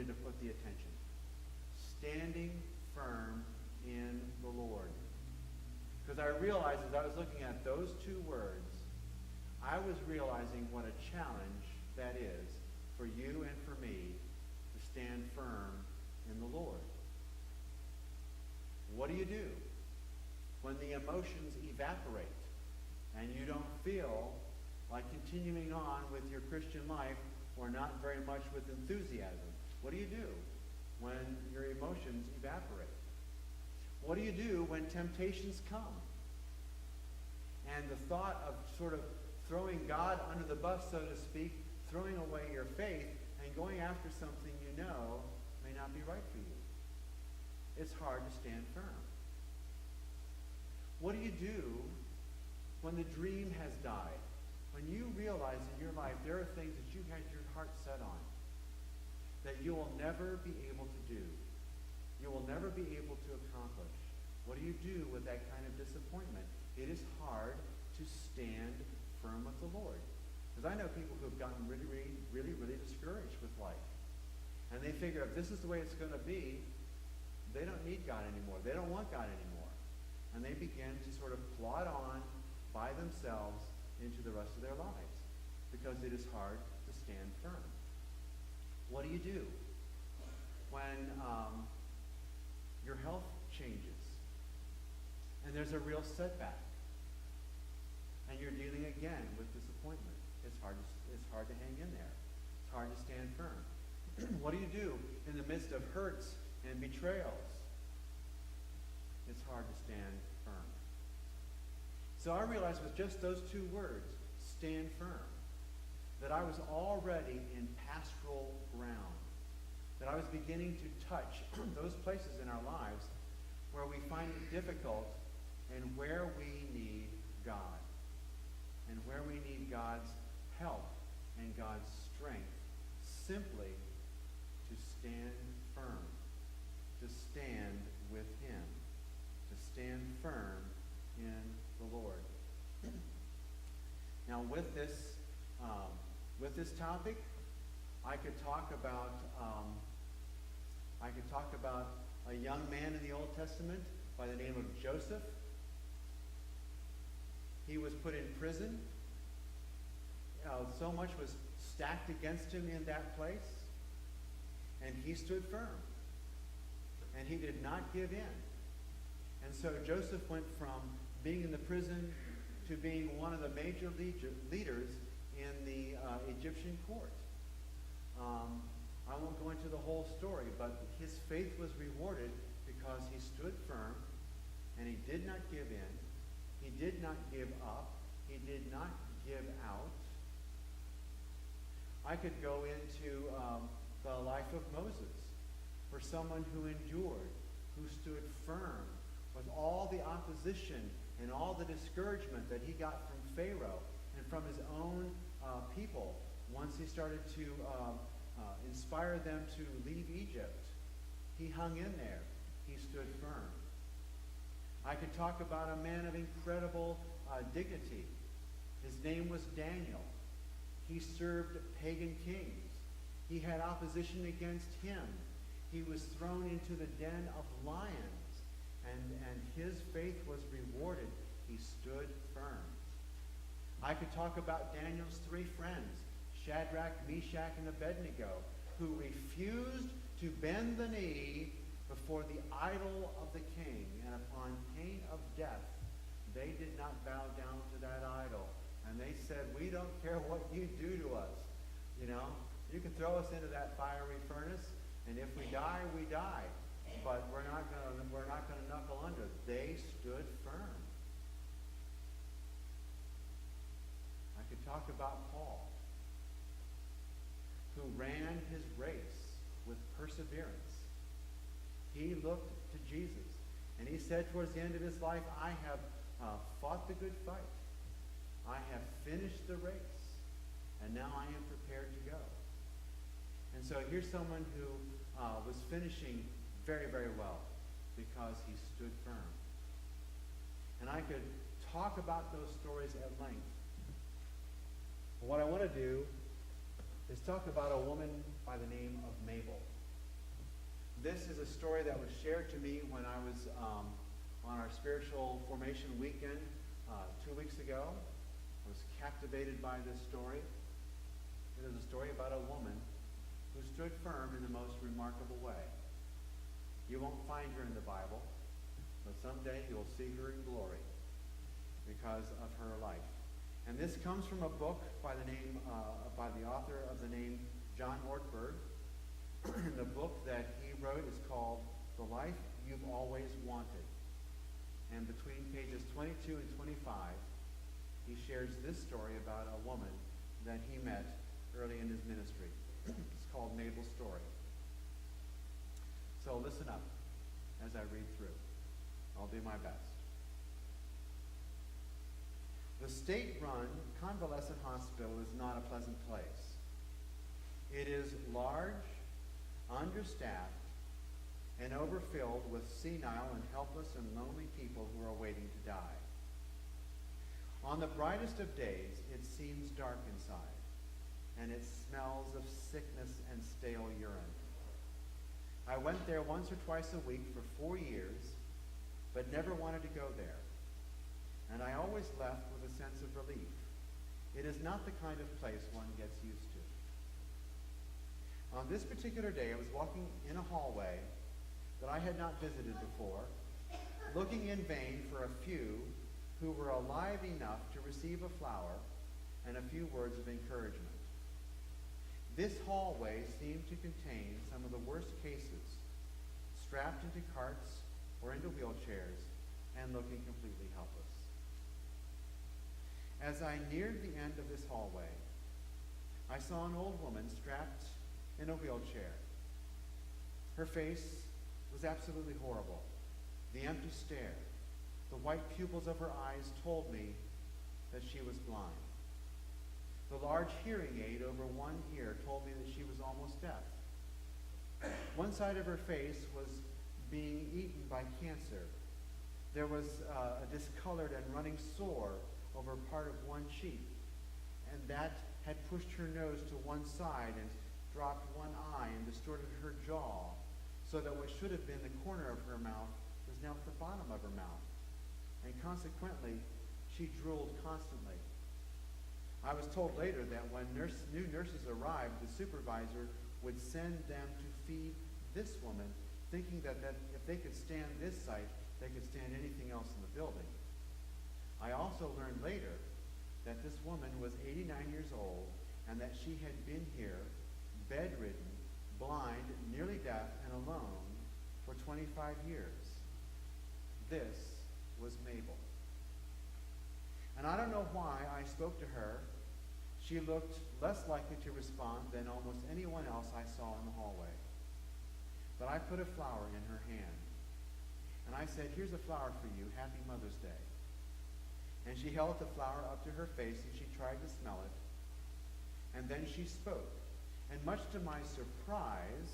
to put the attention. Standing firm in the Lord. Because I realized as I was looking at those two words, I was realizing what a challenge that is for you and for me to stand firm in the Lord. What do you do when the emotions evaporate and you don't feel like continuing on with your Christian life or not very much with enthusiasm? What do you do when your emotions evaporate? What do you do when temptations come? And the thought of sort of throwing God under the bus, so to speak, throwing away your faith and going after something you know may not be right for you. It's hard to stand firm. What do you do when the dream has died? When you realize in your life there are things that you had your heart set on that you will never be able to do. You will never be able to accomplish. What do you do with that kind of disappointment? It is hard to stand firm with the Lord. Because I know people who have gotten really discouraged with life. And they figure if this is the way it's going to be, they don't need God anymore. They don't want God anymore. And they begin to sort of plod on by themselves into the rest of their lives. Because it is hard to stand firm. What do you do when your health changes and there's a real setback and you're dealing again with disappointment? It's hard to hang in there. It's hard to stand firm. What do you do in the midst of hurts and betrayals? It's hard to stand firm. So I realized with just those two words, stand firm, that I was already in pastoral ground, that I was beginning to touch those places in our lives where we find it difficult and where we need God, and where we need God's help and God's strength simply to stand firm, to stand with Him, to stand firm in the Lord. Now with this topic, I could talk about a young man in the Old Testament by the name of Joseph. He was put in prison. So much was stacked against him in that place, and he stood firm, and he did not give in. And so Joseph went from being in the prison to being one of the major leaders in the Egyptian court. I won't go into the whole story, but his faith was rewarded because he stood firm and he did not give in. He did not give up. He did not give out. I could go into the life of Moses, for someone who endured, who stood firm with all the opposition and all the discouragement that he got from Pharaoh and from his own people once he started to inspire them to leave Egypt. He hung in there. He stood firm. I could talk about a man of incredible dignity. His name was Daniel. He served pagan kings. He had opposition against him. He was thrown into the den of lions, and his faith was rewarded. He stood firm. I could talk about Daniel's three friends, Shadrach, Meshach, and Abednego, who refused to bend the knee before the idol of the king, and upon pain of death, they did not bow down to that idol. And they said, "We don't care what you do to us. You can throw us into that fiery furnace, and if we die, we die. But we're not going to knuckle under." They stood firm. I could talk about Paul, who ran his race with perseverance. He looked to Jesus, and he said towards the end of his life, "I have fought the good fight. I have finished the race, and now I am prepared to go." And so here's someone who was finishing very, very well because he stood firm. And I could talk about those stories at length. But what I want to do is talk about a woman by the name of Mabel. story that was shared to me when I was on our spiritual formation weekend 2 weeks ago. I was captivated by this story. It is a story about a woman who stood firm in the most remarkable way. You won't find her in the Bible, but someday you'll see her in glory because of her life. And this comes from a book by the author of the name John Ortberg. And the book that he wrote is called The Life You've Always Wanted. And between pages 22 and 25, he shares this story about a woman that he met early in his ministry. It's called Mabel's Story. So listen up as I read through. I'll do my best. The state-run convalescent hospital is not a pleasant place. It is large, understaffed, and overfilled with senile and helpless and lonely people who are waiting to die. On the brightest of days, it seems dark inside, and it smells of sickness and stale urine. I went there once or twice a week for 4 years, but never wanted to go there. And I always left with a sense of relief. It is not the kind of place one gets used to. On this particular day, I was walking in a hallway that I had not visited before, looking in vain for a few who were alive enough to receive a flower and a few words of encouragement. This hallway seemed to contain some of the worst cases, strapped into carts or into wheelchairs and looking completely helpless. As I neared the end of this hallway, I saw an old woman strapped in a wheelchair. Her face was absolutely horrible. The empty stare, the white pupils of her eyes told me that she was blind. The large hearing aid over one ear told me that she was almost deaf. One side of her face was being eaten by cancer. There was a discolored and running sore over part of one cheek, and that had pushed her nose to one side and dropped one eye and distorted her jaw, so that what should have been the corner of her mouth was now at the bottom of her mouth, and consequently, she drooled constantly. I was told later that when new nurses arrived, the supervisor would send them to feed this woman, thinking that if they could stand this sight, they could stand anything else in the building. I also learned later that this woman was 89 years old and that she had been here, bedridden, blind, nearly deaf, and alone for 25 years. This was Mabel. And I don't know why I spoke to her. She looked less likely to respond than almost anyone else I saw in the hallway. But I put a flower in her hand. And I said, "Here's a flower for you. Happy Mother's Day." And she held the flower up to her face and she tried to smell it. And then she spoke. And much to my surprise,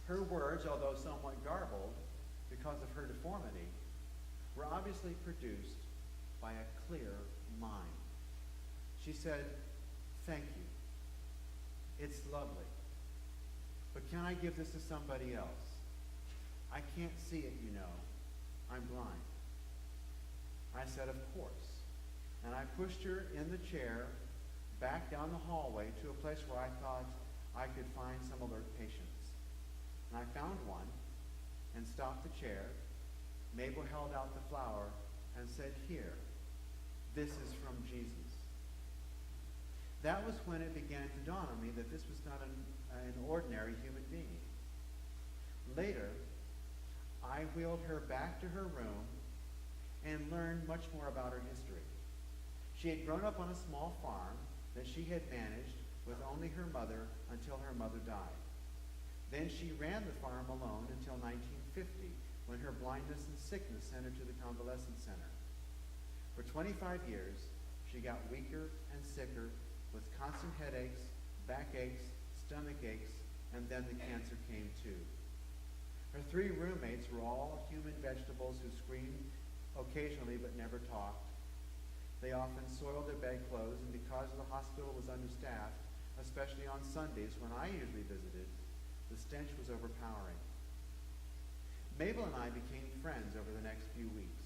her words, although somewhat garbled because of her deformity, were obviously produced by a clear mind. She said, "Thank you. It's lovely. But can I give this to somebody else? I can't see it, you know. I'm blind." I said, "Of course." And I pushed her in the chair back down the hallway to a place where I thought I could find some alert patients. And I found one and stopped the chair. Mabel held out the flower and said, "Here, this is from Jesus." That was when it began to dawn on me that this was not an ordinary human being. Later, I wheeled her back to her room and learned much more about her history. She had grown up on a small farm that she had managed with only her mother until her mother died. Then she ran the farm alone until 1950, when her blindness and sickness sent her to the convalescent center. For 25 years, she got weaker and sicker with constant headaches, backaches, stomach aches, and then the cancer came too. Her 3 roommates were all human vegetables who screamed occasionally but never talked. They often soiled their bedclothes, and because the hospital was understaffed, especially on Sundays when I usually visited, the stench was overpowering. Mabel and I became friends over the next few weeks,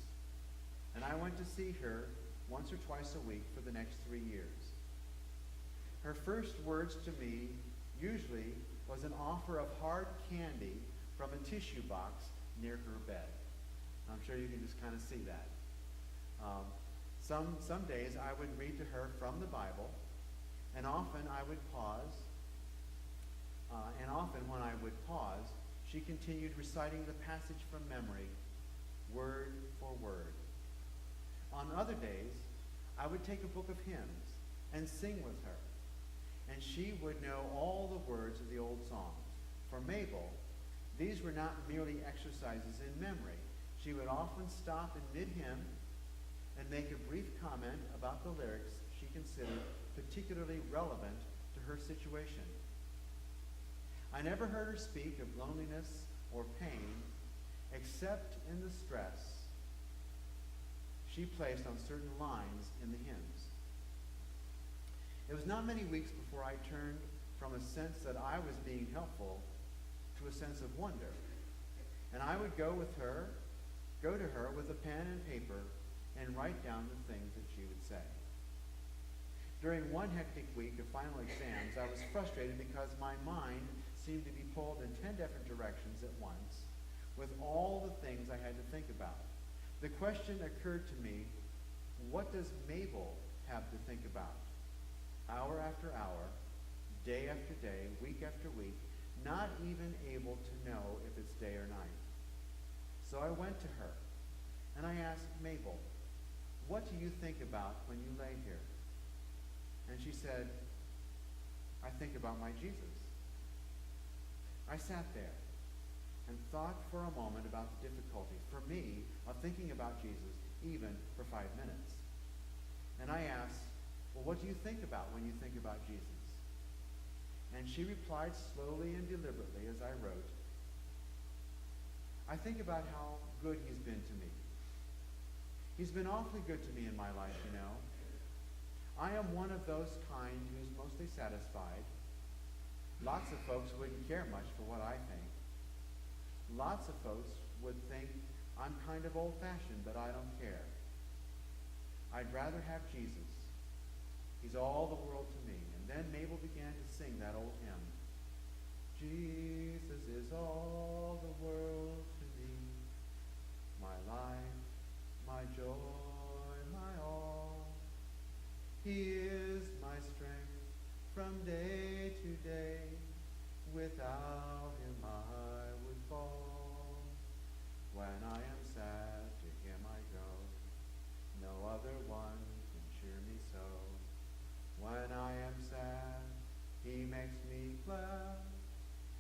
and I went to see her once or twice a week for the next 3 years. Her first words to me usually was an offer of hard candy from a tissue box near her bed. I'm sure you can just kind of see that. Some days I would read to her from the Bible, and often I would pause. And often when I would pause, she continued reciting the passage from memory, word for word. On other days, I would take a book of hymns and sing with her, and she would know all the words of the old songs. For Mabel, these were not merely exercises in memory. She would often stop in mid-hymn and make a brief comment about the lyrics she considered particularly relevant to her situation. I never heard her speak of loneliness or pain, except in the stress she placed on certain lines in the hymns. It was not many weeks before I turned from a sense that I was being helpful to a sense of wonder. And I would go to her with a pen and paper and write down the things that she would say. During one hectic week of final exams, I was frustrated because my mind seemed to be pulled in 10 different directions at once with all the things I had to think about. The question occurred to me, what does Mabel have to think about? Hour after hour, day after day, week after week, not even able to know if it's day or night. So I went to her, and I asked Mabel, what do you think about when you lay here? And she said, I think about my Jesus. I sat there and thought for a moment about the difficulty, for me, of thinking about Jesus, even for 5 minutes. And I asked, well, what do you think about when you think about Jesus? And she replied slowly and deliberately as I wrote, I think about how good he's been to me. He's been awfully good to me in my life, you know. I am one of those kind who's mostly satisfied. Lots of folks wouldn't care much for what I think. Lots of folks would think I'm kind of old-fashioned, but I don't care. I'd rather have Jesus. He's all the world to me. And then Mabel began to sing that old hymn. Jesus is all the world to me, my life, my joy, my all. He is my strength from day to day. Without him I would fall. When I am sad, to him I go. No other one can cheer me so. When I am sad, he makes me glad.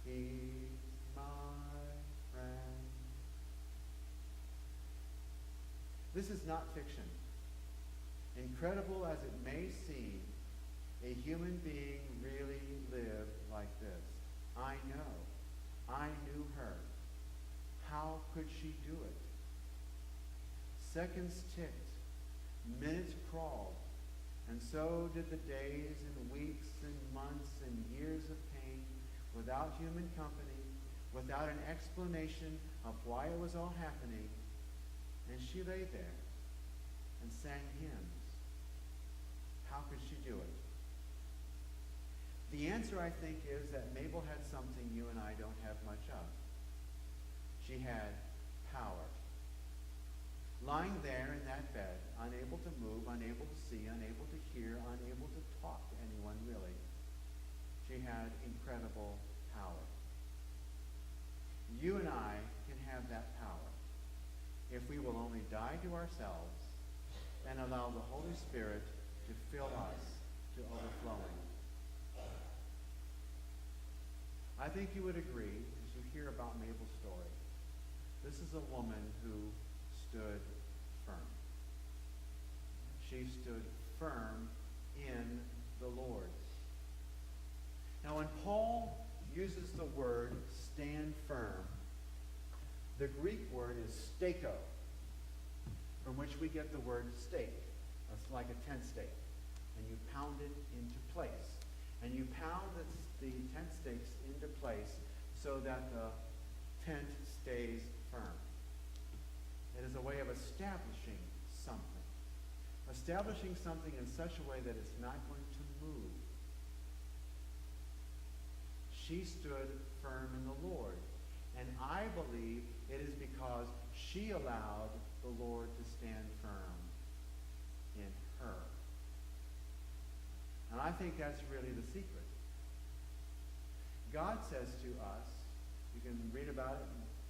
He's my friend. This is not fiction. Incredible as it may seem, a human being really lived like this. I know. I knew her. How could she do it? Seconds ticked. Minutes crawled. And so did the days and weeks and months and years of pain, without human company, without an explanation of why it was all happening. And she lay there and sang hymns. How could she do it? The answer, I think, is that Mabel had something you and I don't have much of. She had power. Lying there in that bed, unable to move, unable to see, unable to hear, unable to talk to anyone really, she had incredible power. You and I can have that power if we will only die to ourselves and allow the Holy Spirit to fill us to overflowing. I think you would agree, as you hear about Mabel's story, this is a woman who stood firm. She stood firm in the Lord. Now, when Paul uses the word stand firm, the Greek word is stako, from which we get the word stake. It's like a tent stake. And you pound it into place. And you pound the tent stakes into place so that the tent stays firm. firm. It is a way of establishing something. Establishing something in such a way that it's not going to move. She stood firm in the Lord. And I believe it is because she allowed the Lord to stand firm in her. And I think that's really the secret. God says to us, you can read about it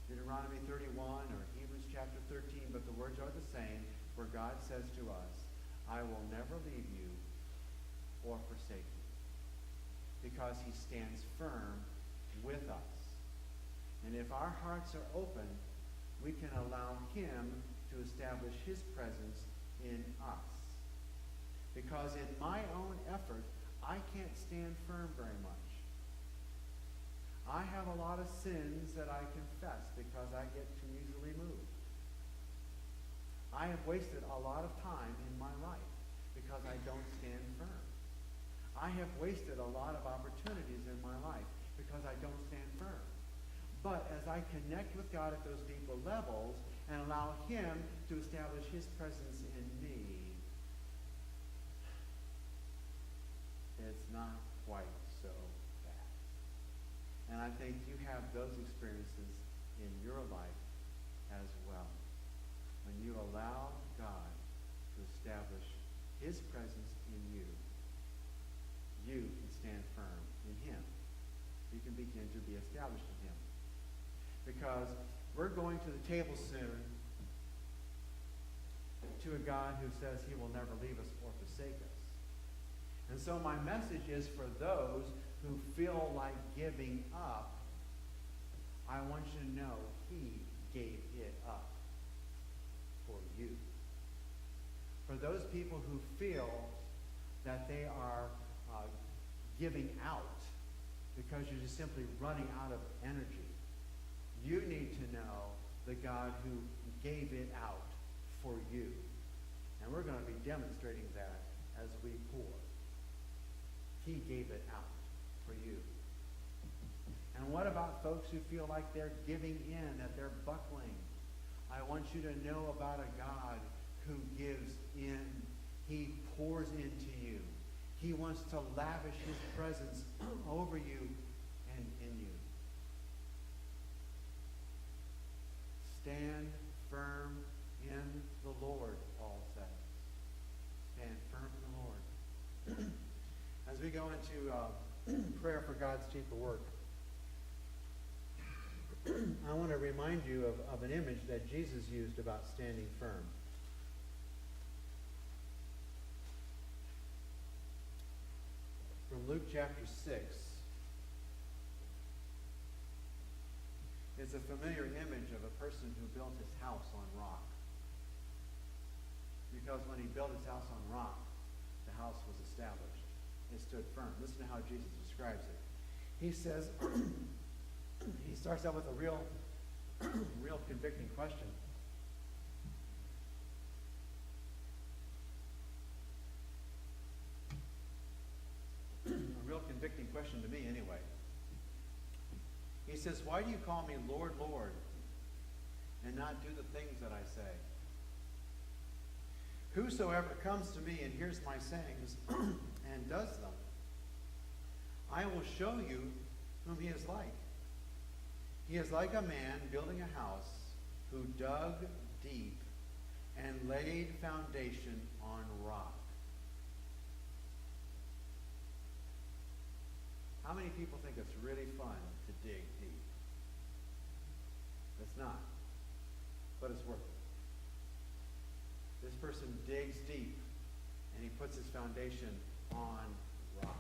in Deuteronomy 31 or Hebrews chapter 13, but the words are the same, where God says to us, I will never leave you or forsake you. Because he stands firm with us. And if our hearts are open, we can allow him to establish his presence in us. Because in my own effort, I can't stand firm very much. I have a lot of sins that I confess because I get too easily moved. I have wasted a lot of time in my life because I don't stand firm. I have wasted a lot of opportunities in my life because I don't stand firm. But as I connect with God at those deeper levels and allow him to establish his presence in me, it's not quite so bad. And I think you have those experiences in your life as well. When you allow God to establish his presence in you, you can stand firm in him. You can begin to be established in him. Because we're going to the table soon to a God who says he will never leave us or forsake us. And so my message is for those who feel like giving up, I want you to know he gave it up for you. For those people who feel that they are giving out because you're just simply running out of energy, you need to know the God who gave it out for you. And we're going to be demonstrating that as we pour. He gave it out for you. And what about folks who feel like they're giving in, that they're buckling? I want you to know about a God who gives in. He pours into you. He wants to lavish his presence over you and in you. Stand firm in the Lord, Paul says. Stand firm in the Lord. As we go into prayer for God's deeper work, I want to remind you of an image that Jesus used about standing firm. From Luke chapter 6. It's a familiar image of a person who built his house on rock. Because when he built his house on rock, the house was established. It stood firm. Listen to how Jesus describes it. He says, he starts out with a real convicting question. A real convicting question to me anyway. He says, why do you call me Lord, Lord, and not do the things that I say? Whosoever comes to me and hears my sayings and does them, I will show you whom he is like. He is like a man building a house who dug deep and laid foundation on rock. How many people think it's really fun to dig deep? It's not, but it's worth it. This person digs deep and he puts his foundation on rock.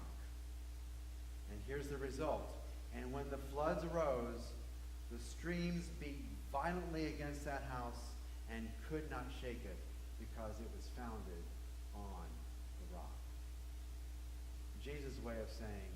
And here's the result. And when the floods arose, the streams beat violently against that house and could not shake it because it was founded on the rock. Jesus' way of saying,